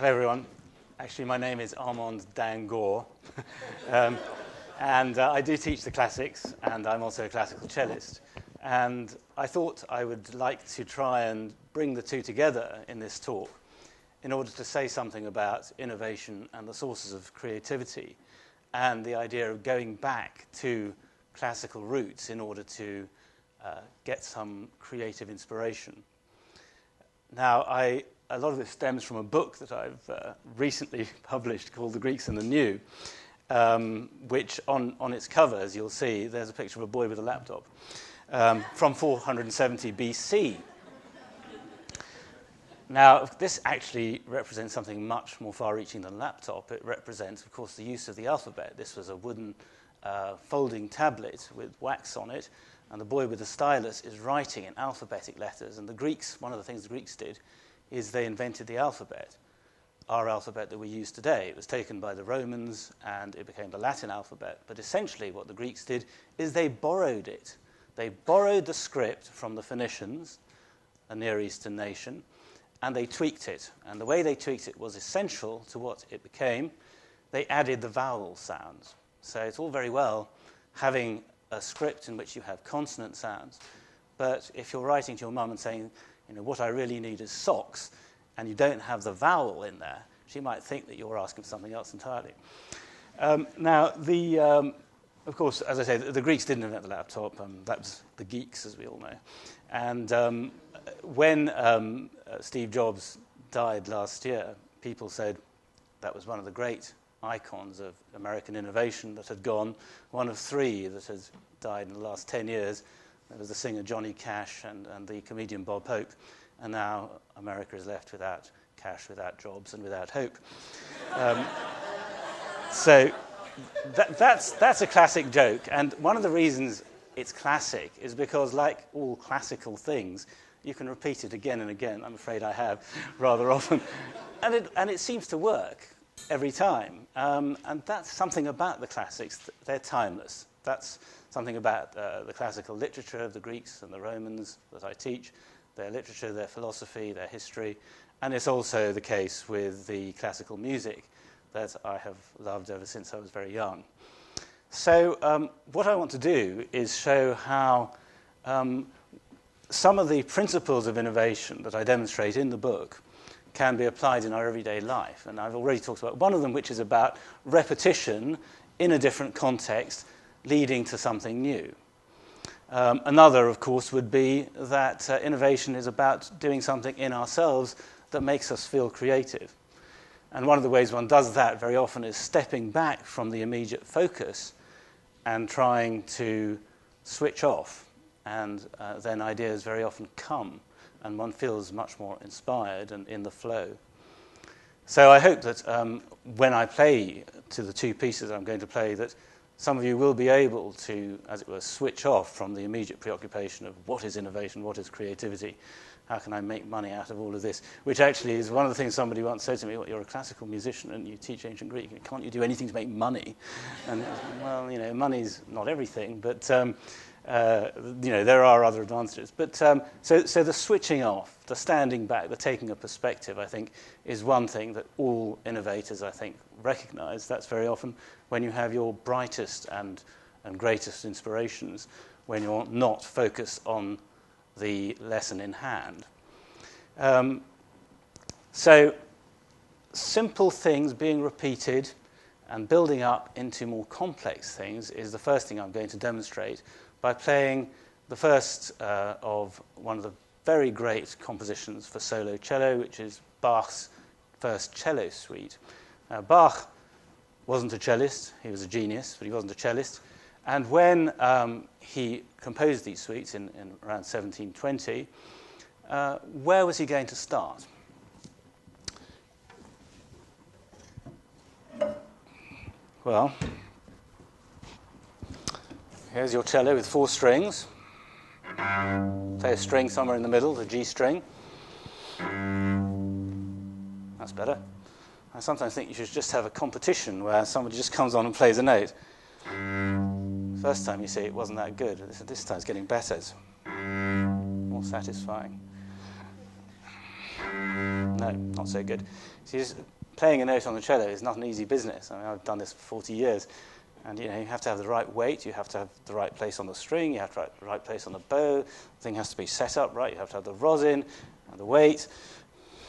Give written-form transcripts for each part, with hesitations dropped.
Hello, everyone. Actually, my name is Armand D'Angour, and I do teach the classics, and I'm also a classical cellist. And I thought I would like to try and bring the two together in this talk in order to say something about innovation and the sources of creativity, and the idea of going back to classical roots in order to get some creative inspiration. Now, a lot of this stems from a book that I've recently published called The Greeks and the New, which on its cover, as you'll see, there's a picture of a boy with a laptop from 470 BC. Now, this actually represents something much more far-reaching than a laptop. It represents, of course, the use of the alphabet. This was a wooden folding tablet with wax on it, and the boy with the stylus is writing in alphabetic letters. And the Greeks, one of the things the Greeks did is they invented the alphabet, our alphabet that we use today. It was taken by the Romans, and it became the Latin alphabet. But essentially what the Greeks did is they borrowed it. They borrowed the script from the Phoenicians, a Near Eastern nation, and they tweaked it. And the way they tweaked it was essential to what it became. They added the vowel sounds. So it's all very well having a script in which you have consonant sounds, but if you're writing to your mum and saying, you know, what I really need is socks, and you don't have the vowel in there, she might think that you're asking for something else entirely. Now, of course, as I say, the Greeks didn't invent the laptop. That was the geeks, as we all know. And when Steve Jobs died last year, people said that was one of the great icons of American innovation that had gone, one of three that has died in the last 10 years. There was the singer Johnny Cash and the comedian Bob Hope. And now America is left without Cash, without Jobs, and without hope. So that's a classic joke. And one of the reasons it's classic is because, like all classical things, you can repeat it again and again. I'm afraid I have rather often. And it seems to work every time. And that's something about the classics. They're timeless. That's something about the classical literature of the Greeks and the Romans that I teach, their literature, their philosophy, their history. And it's also the case with the classical music that I have loved ever since I was very young. So what I want to do is show how some of the principles of innovation that I demonstrate in the book can be applied in our everyday life. And I've already talked about one of them, which is about repetition in a different context, leading to something new. Another, of course, would be that innovation is about doing something in ourselves that makes us feel creative. And one of the ways one does that very often is stepping back from the immediate focus and trying to switch off. And then ideas very often come, and one feels much more inspired and in the flow. So I hope that when I play to the two pieces I'm going to play, that some of you will be able to, as it were, switch off from the immediate preoccupation of what is innovation, what is creativity, how can I make money out of all of this, which actually is one of the things somebody once said to me, well, you're a classical musician and you teach ancient Greek, can't you do anything to make money? And, well, you know, money's not everything, but you know, there are other advantages. But so the switching off, the standing back, the taking a perspective, I think, is one thing that all innovators, I think, recognize. That's very often when you have your brightest and greatest inspirations, when you're not focused on the lesson in hand. So simple things being repeated and building up into more complex things is the first thing I'm going to demonstrate by playing the first of one of the very great compositions for solo cello, which is Bach's first cello suite. Bach wasn't a cellist, he was a genius, but he wasn't a cellist. And when he composed these suites in around 1720, where was he going to start? Well, here's your cello with 4 strings. Play a string somewhere in the middle, the G string. That's better. I sometimes think you should just have a competition where somebody just comes on and plays a note. First time you see it wasn't that good. This time it's getting better. It's more satisfying. No, not so good. See, just playing a note on the cello is not an easy business. I mean, I've done this for 40 years. And, you have to have the right weight, you have to have the right place on the string, you have to have the right place on the bow, the thing has to be set up right, you have to have the rosin and the weight.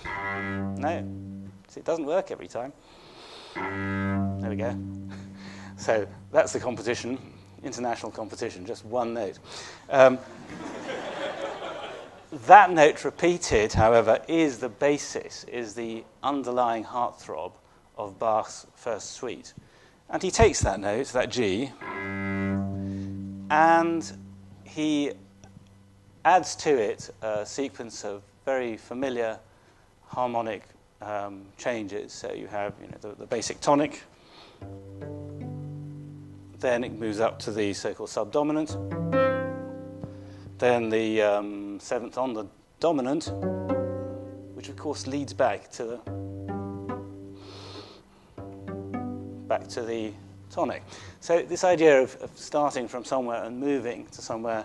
No, see, it doesn't work every time. There we go. So that's the competition, international competition, just one note. That note repeated, however, is the basis, is the underlying heartthrob of Bach's first suite. And he takes that note, that G, and he adds to it a sequence of very familiar harmonic changes. So you have the basic tonic, then it moves up to the so-called subdominant, then the seventh on the dominant, which of course leads back to the tonic. So this idea of starting from somewhere and moving to somewhere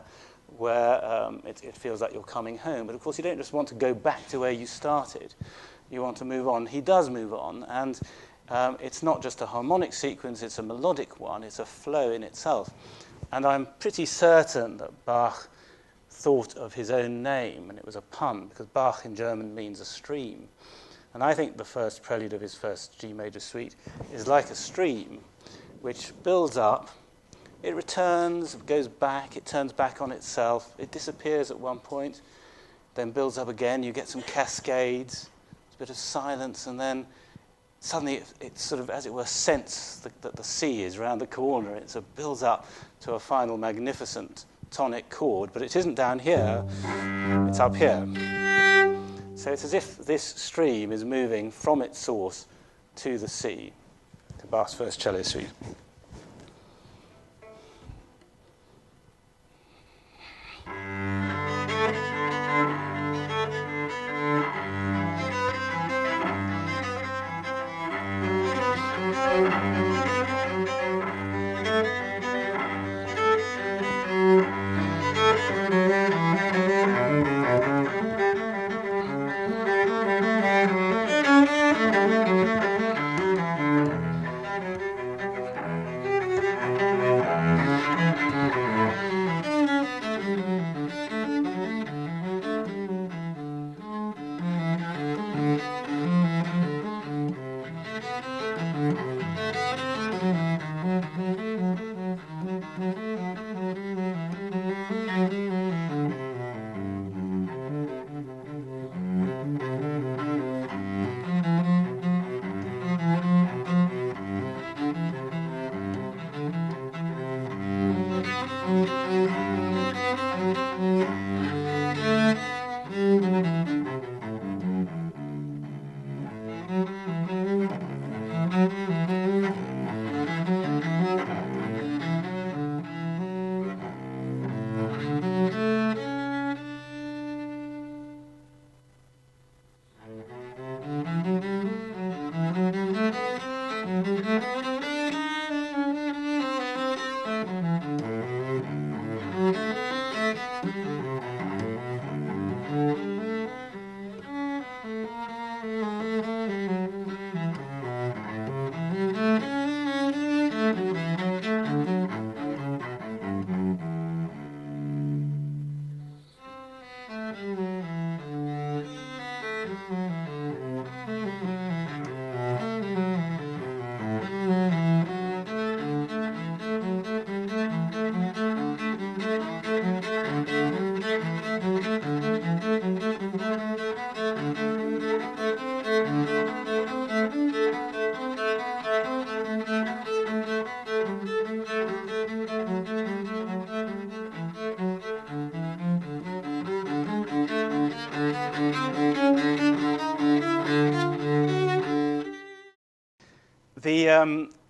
where it feels like you're coming home. But of course you don't just want to go back to where you started. You want to move on. He does move on, and it's not just a harmonic sequence, it's a melodic one, it's a flow in itself. And I'm pretty certain that Bach thought of his own name, and it was a pun, because Bach in German means a stream. And I think the first prelude of his first G major suite is like a stream, which builds up, it returns, goes back, it turns back on itself, it disappears at one point, then builds up again, you get some cascades, a bit of silence, and then suddenly it sort of, as it were, senses that the sea is around the corner. It sort of builds up to a final magnificent tonic chord, but it isn't down here, it's up here. So it's as if this stream is moving from its source to the sea, to Bach's first cello suite.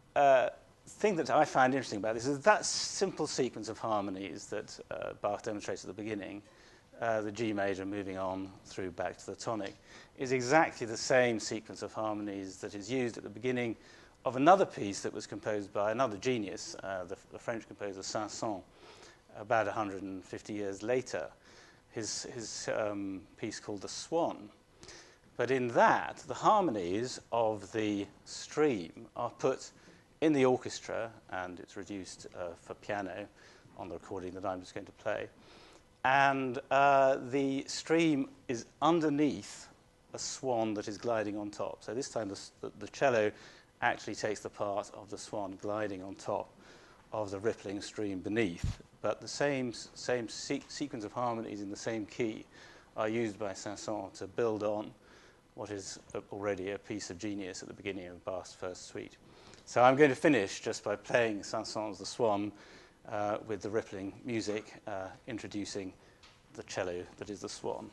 The thing that I find interesting about this is that simple sequence of harmonies that Bach demonstrates at the beginning, the G major moving on through back to the tonic, is exactly the same sequence of harmonies that is used at the beginning of another piece that was composed by another genius, the French composer Saint-Saëns, about 150 years later, his piece called The Swan. But in that, the harmonies of the stream are put in the orchestra, and it's reduced for piano on the recording that I'm just going to play. And the stream is underneath a swan that is gliding on top. So this time the cello actually takes the part of the swan gliding on top of the rippling stream beneath. But the same sequence of harmonies in the same key are used by Saint-Saëns to build on what is already a piece of genius at the beginning of Bach's first suite. So I'm going to finish just by playing Saint-Saëns' The Swan with the rippling music, introducing the cello that is the swan.